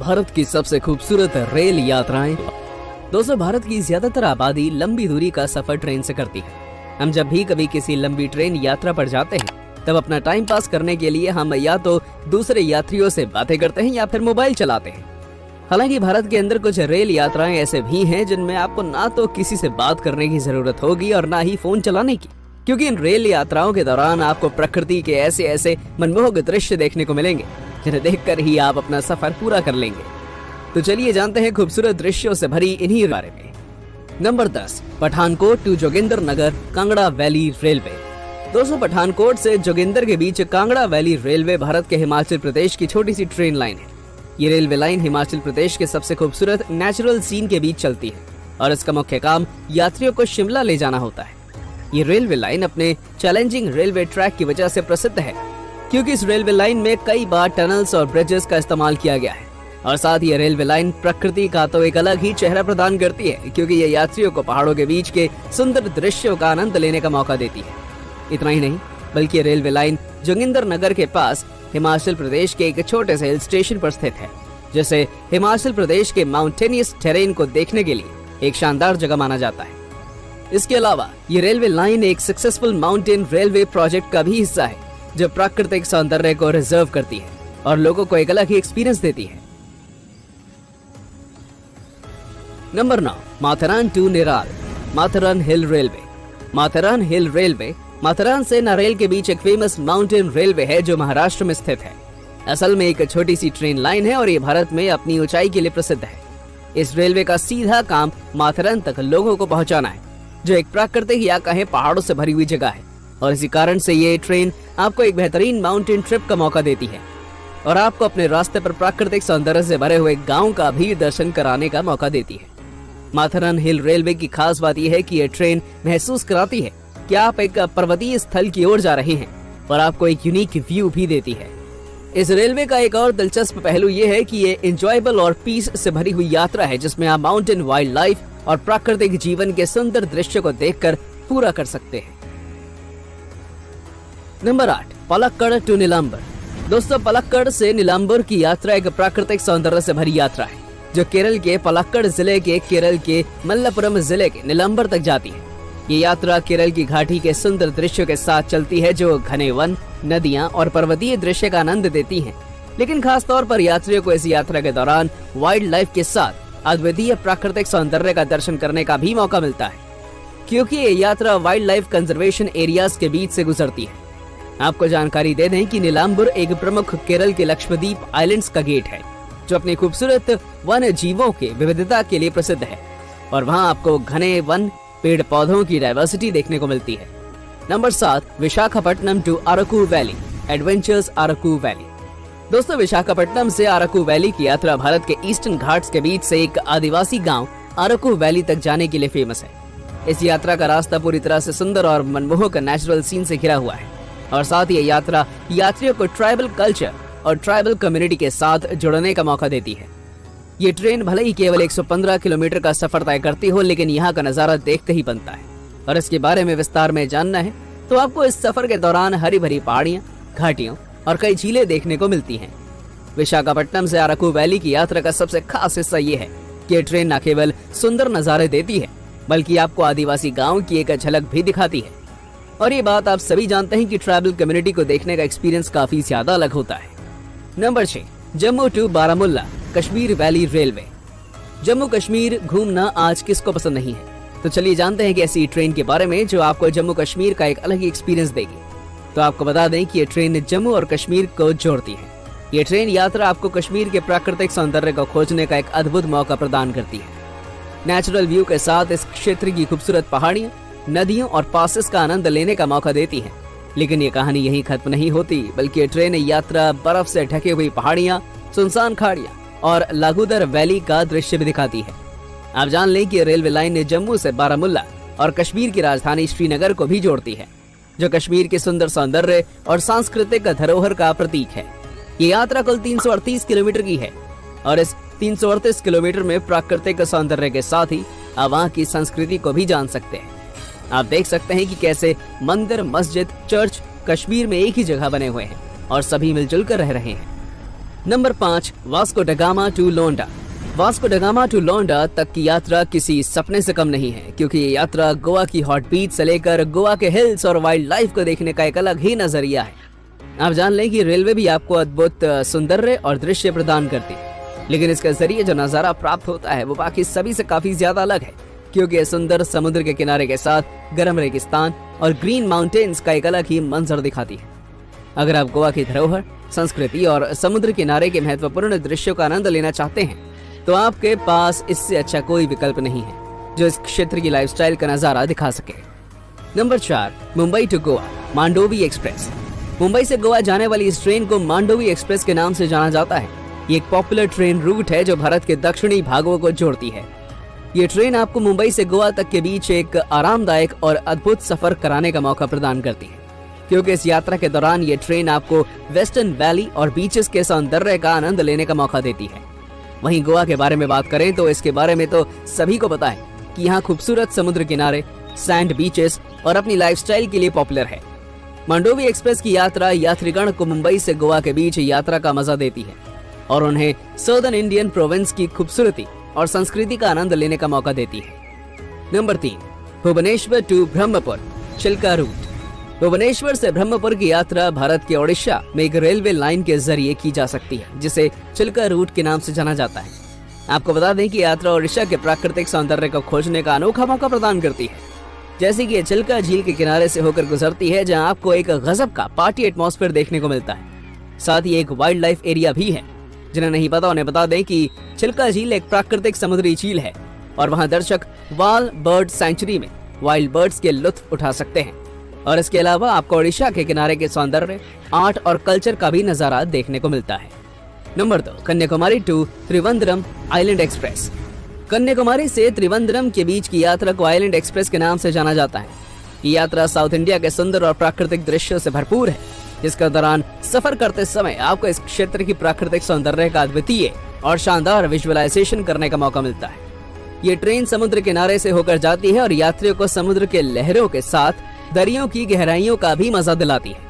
भारत की सबसे खूबसूरत रेल यात्राएं। दोस्तों, भारत की ज्यादातर आबादी लंबी दूरी का सफर ट्रेन से करती है। हम जब भी कभी किसी लंबी ट्रेन यात्रा पर जाते हैं तब अपना टाइम पास करने के लिए हम या तो दूसरे यात्रियों से बातें करते हैं या फिर मोबाइल चलाते हैं। हालांकि भारत के अंदर कुछ रेल यात्राएं ऐसे भी हैं जिनमें आपको ना तो किसी से बात करने की जरूरत होगी और ना ही फोन चलाने की, क्योंकि इन रेल यात्राओं के दौरान आपको प्रकृति के ऐसे ऐसे मनमोहक दृश्य देखने को मिलेंगे जिन्हें देखकर ही आप अपना सफर पूरा कर लेंगे। तो चलिए जानते हैं खूबसूरत दृश्यों से भरी इन्हीं बारे में। Number 10, Pathankot to Jogindernagar Kangra valley railway. दोस्तों, पठानकोट से जोगिंदर के बीच कांगड़ा वैली रेलवे भारत के हिमाचल प्रदेश की छोटी सी ट्रेन लाइन है। ये रेलवे लाइन हिमाचल प्रदेश के सबसे खूबसूरत नेचुरल सीन के बीच चलती है और इसका मुख्य काम यात्रियों को शिमला ले जाना होता है। ये रेलवे लाइन अपने चैलेंजिंग रेलवे ट्रैक की वजह से प्रसिद्ध है, क्योंकि इस रेलवे लाइन में कई बार टनल्स और ब्रिजेस का इस्तेमाल किया गया है। और साथ ही ये रेलवे लाइन प्रकृति का तो एक अलग ही चेहरा प्रदान करती है, क्योंकि ये यात्रियों को पहाड़ों के बीच के सुंदर दृश्यों का आनंद लेने का मौका देती है। इतना ही नहीं, बल्कि ये रेलवे लाइन जोगिंदरनगर के पास हिमाचल प्रदेश के एक छोटे से हिल स्टेशन पर स्थित है, जिसे हिमाचल प्रदेश के माउंटेनियस टेरेन को देखने के लिए एक शानदार जगह माना जाता है। इसके अलावा ये रेलवे लाइन एक सक्सेसफुल माउंटेन रेलवे प्रोजेक्ट का भी हिस्सा है, जो प्राकृतिक सौंदर्य को रिजर्व करती है और लोगों को एक अलग ही एक्सपीरियंस देती है। Number 9, Matheran to Neral Matheran hill railway. Matheran hill railway Matheran से नारेल के बीच एक फेमस माउंटेन रेलवे है जो महाराष्ट्र में स्थित है। असल में एक छोटी सी ट्रेन लाइन है और ये भारत में अपनी ऊंचाई के लिए प्रसिद्ध है। इस रेलवे का सीधा काम माथेरान तक लोगों को पहुंचाना है, जो एक प्राकृतिक या कहें पहाड़ों से भरी हुई जगह है, और इसी कारण से ये ट्रेन आपको एक बेहतरीन माउंटेन ट्रिप का मौका देती है और आपको अपने रास्ते पर प्राकृतिक सौंदर्य से भरे हुए गांव का भी दर्शन कराने का मौका देती है। माथेरान हिल रेलवे की खास बात यह है कि यह ट्रेन महसूस कराती है कि आप एक पर्वतीय स्थल की ओर जा रहे हैं और आपको एक यूनिक व्यू भी देती है। इस रेलवे का एक और दिलचस्प पहलू ये है कि ये एंजॉयबल और पीस से भरी हुई यात्रा है, जिसमें आप माउंटेन वाइल्ड लाइफ और प्राकृतिक जीवन के सुंदर दृश्य को देखकर पूरा कर सकते हैं। Number 8, Palakkad to Nilambur. दोस्तों, पलक्कड़ से नीलांबर की यात्रा एक प्राकृतिक सौंदर्य से भरी यात्रा है, जो केरल के पलक्कड़ जिले के केरल के मल्लपुरम जिले के नीलांबर तक जाती है। ये यात्रा केरल की घाटी के सुंदर दृश्यों के साथ चलती है, जो घने वन, नदियां और पर्वतीय दृश्य का आनंद देती हैं। लेकिन खास तौर पर यात्रियों को इस यात्रा के दौरान वाइल्ड लाइफ के साथ अद्वितीय प्राकृतिक सौंदर्य का दर्शन करने का भी मौका मिलता है, क्योंकि ये यात्रा वाइल्ड लाइफ कंजर्वेशन एरियाज के बीच से गुजरती है। आपको जानकारी दे दें कि नीलांबर एक प्रमुख केरल के लक्षद्वीप आइलैंड्स का गेट है, जो अपनी खूबसूरत वन जीवों के विविधता के लिए प्रसिद्ध है और वहां आपको घने वन, पेड़ पौधों की डाइवर्सिटी देखने को मिलती है। Number 7, Visakhapatnam to Araku valley adventures Araku valley. दोस्तों, विशाखापट्टनम से अराकू वैली की यात्रा भारत के ईस्टर्न घाट्स के बीच से एक आदिवासी गांव अराकू वैली तक जाने के लिए फेमस है। इस यात्रा का रास्ता पूरी तरह से सुंदर और मनमोहक नेचुरल सीन से घिरा हुआ है और साथ ही यात्रा यात्रियों को ट्राइबल कल्चर और ट्राइबल कम्युनिटी के साथ जुड़ने का मौका देती है। ये ट्रेन भले ही केवल 115 किलोमीटर का सफर तय करती हो, लेकिन यहाँ का नजारा देखते ही बनता है। और इसके बारे में विस्तार में जानना है तो आपको इस सफर के दौरान हरी भरी पहाड़ियां, घाटियों और कई झीलें देखने को मिलती हैं। विशाखापट्टनम से अराकू वैली की यात्रा का सबसे खास हिस्सा ये है कि ट्रेन न केवल सुंदर नजारे देती है, बल्कि आपको आदिवासी गाँव की एक झलक भी दिखाती है। और ये बात आप सभी जानते हैं कि ट्राइबल कम्युनिटी को देखने का एक्सपीरियंस काफी ज्यादा अलग होता है। Number 6, Jammu to Baramulla Kashmir valley railway. Jammu Kashmir घूमना आज किसको पसंद नहीं है, तो चलिए जानते हैं कि ऐसी ट्रेन के बारे में जो आपको जम्मू कश्मीर का एक अलग ही एक्सपीरियंस देगी। तो आपको बता दें कि ये ट्रेन जम्मू और कश्मीर को जोड़ती है। ये ट्रेन यात्रा आपको कश्मीर के प्राकृतिक सौंदर्य को खोजने का एक अद्भुत मौका प्रदान करती है। नेचुरल व्यू के साथ इस क्षेत्र की खूबसूरत पहाड़ियां, नदियों और पासेस का आनंद लेने का मौका देती है। लेकिन ये कहानी यहीं खत्म नहीं होती, बल्कि ये ट्रेन यात्रा बर्फ से ढके हुई पहाड़ियां, सुनसान खाड़ियां और लागुदर वैली का दृश्य भी दिखाती है। आप जान लें कि रेलवे लाइन ने जम्मू से बारामुल्ला और कश्मीर की राजधानी श्रीनगर को भी जोड़ती है, जो कश्मीर के सुंदर सौंदर्य और सांस्कृतिक धरोहर का प्रतीक है। ये यात्रा कुल 338 किलोमीटर की है और इस 338 किलोमीटर में प्राकृतिक सौंदर्य के साथ ही आप वहाँ की संस्कृति को भी जान सकते हैं। आप देख सकते हैं कि कैसे मंदिर, मस्जिद, चर्च कश्मीर में एक ही जगह बने हुए हैं और सभी मिलजुल कर रह रहे हैं। Number 5, Vasco da gamma two लोंडा। Vasco da gamma two लोंडा तक की यात्रा किसी सपने से कम नहीं है, क्योंकि ये यात्रा गोवा की हॉट बीच से लेकर गोवा के हिल्स और वाइल्ड लाइफ को देखने का एक अलग ही नजरिया है। आप जान लें कि रेलवे भी आपको अद्भुत सौंदर्य और दृश्य प्रदान करती है, लेकिन इसके जरिए जो नजारा प्राप्त होता है वो बाकी सभी से काफी ज्यादा अलग है, क्योंकि ये सुंदर समुद्र के किनारे के साथ गर्म रेगिस्तान और ग्रीन माउंटेन्स का एक अलग ही मंजर दिखाती है। अगर आप गोवा की धरोहर, संस्कृति और समुद्र किनारे के महत्वपूर्ण दृश्यों का आनंद लेना चाहते हैं तो आपके पास इससे अच्छा कोई विकल्प नहीं है जो इस क्षेत्र की लाइफस्टाइल का नजारा दिखा सके। Number 4, Mumbai to Goa Mandovi express. Mumbai से गोवा जाने वाली इस ट्रेन को मांडोवी एक्सप्रेस के नाम से जाना जाता है। ये एक पॉपुलर ट्रेन रूट है जो भारत के दक्षिणी भागों को जोड़ती है। ये ट्रेन आपको मुंबई से गोवा तक के बीच एक आरामदायक और अद्भुत सफर कराने का मौका प्रदान करती है, क्योंकि इस यात्रा के दौरान ये ट्रेन आपको वेस्टर्न वैली और बीचेस के सौंदर्य का आनंद लेने का मौका देती है। वहीं गोवा के बारे में बात करें तो इसके बारे में तो सभी को पता है कि यहाँ खूबसूरत समुद्र किनारे, सैंड बीचेस और अपनी लाइफस्टाइल के लिए पॉपुलर है। मांडोवी एक्सप्रेस की यात्रा यात्रीगण को मुंबई से गोवा के बीच यात्रा का मजा देती है और उन्हें सदर्न इंडियन प्रोविंस की खूबसूरती और संस्कृति का आनंद लेने का मौका देती है। Number 3, Bhubaneswar to Brahmapur Chilika route. Bhubaneswar से ब्रह्मपुर की यात्रा भारत के ओडिशा में एक रेलवे लाइन के जरिए की जा सकती है, जिसे चिल्का रूट के नाम से जाना जाता है। आपको बता दें कि यात्रा ओडिशा के प्राकृतिक सौंदर्य को खोजने का अनोखा मौका प्रदान करती है, जैसे कि ये चिल्का झील के किनारे से होकर गुजरती है, जहां आपको एक गजब का पार्टी एटमॉस्फेयर देखने को मिलता है। साथ ही एक वाइल्ड लाइफ एरिया भी है। जिन्हें नहीं पता उन्हें बता दें कि चिल्का झील एक प्राकृतिक समुद्री झील है और वहां दर्शक वाल बर्ड सेंचुरी में वाइल्ड बर्ड्स के लुत्फ उठा सकते हैं। और इसके अलावा आपको ओडिशा के किनारे के सौंदर्य, आर्ट और कल्चर का भी नजारा देखने को मिलता है। Number 2, Kanyakumari to Trivandrum island express. Kanyakumari से त्रिवेंद्रम के बीच की यात्रा को आइलैंड एक्सप्रेस के नाम से जाना जाता है। ये यात्रा साउथ इंडिया के सुंदर और प्राकृतिक दृश्यों से भरपूर है, जिसके दौरान सफर करते समय आपको इस क्षेत्र की प्राकृतिक सौंदर्य का अद्वितीय और शानदार विजुअलाइजेशन करने का मौका मिलता है। ये ट्रेन समुद्र किनारे से होकर जाती है और यात्रियों को समुद्र के लहरों के साथ दरियों की गहराइयों का भी मजा दिलाती है।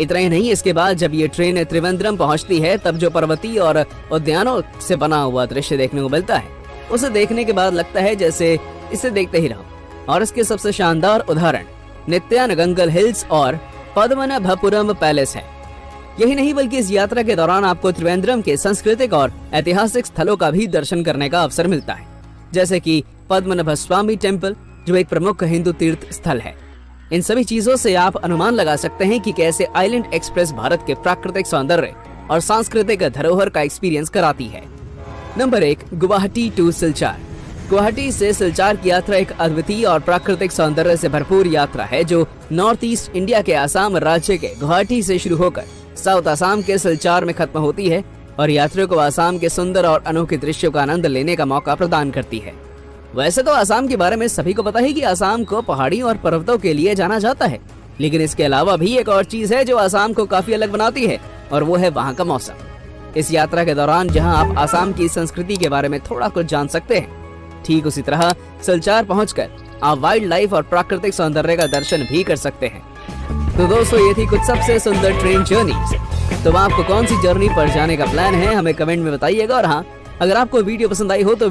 इतना ही नहीं, इसके बाद जब ये ट्रेन त्रिवेंद्रम पहुंचती है तब जो पर्वतीय और उद्यानों से बना हुआ दृश्य देखने को मिलता है, उसे देखने के बाद लगता है जैसे इसे देखते ही रहो। और इसके सबसे शानदार उदाहरण नित्यानगंगल हिल्स और पद्मनाभपुरम पैलेस है। यही नहीं बल्कि इस यात्रा के दौरान आपको त्रिवेंद्रम के सांस्कृतिक और ऐतिहासिक स्थलों का भी दर्शन करने का अवसर मिलता है, जैसे कि पद्मनाभ स्वामी टेम्पल, जो एक प्रमुख हिंदू तीर्थ स्थल है। इन सभी चीजों से आप अनुमान लगा सकते हैं कि कैसे आइलैंड एक्सप्रेस भारत के प्राकृतिक सौंदर्य और सांस्कृतिक धरोहर का एक्सपीरियंस कराती है। Number 1, Guwahati to Silchar. गुवाहाटी से सिलचार की यात्रा एक अद्वितीय और प्राकृतिक सौंदर्य से भरपूर यात्रा है, जो नॉर्थ ईस्ट इंडिया के आसाम राज्य के गुवाहाटी से शुरू होकर साउथ आसाम के सिलचार में खत्म होती है और यात्रियों को आसाम के सुंदर और अनोखे दृश्यों का आनंद लेने का मौका प्रदान करती है। वैसे तो आसाम के बारे में सभी को पता है कि आसाम को पहाड़ियों और पर्वतों के लिए जाना जाता है, लेकिन इसके अलावा भी एक और चीज है जो आसाम को काफी अलग बनाती है, और वो है वहाँ का मौसम। इस यात्रा के दौरान जहाँ आप आसाम की संस्कृति के बारे में थोड़ा कुछ जान सकते हैं, ठीक उसी तरह सिलचार पहुंचकर आप वाइल्ड लाइफ और प्राकृतिक सौंदर्य का दर्शन भी कर सकते हैं। तो दोस्तों, ये थी कुछ सबसे सुंदर ट्रेन जर्नी। तो आपको कौन सी जर्नी पर जाने का प्लान है, हमें कमेंट में बताइएगा। और हाँ, अगर आपको वीडियो पसंद आई हो तो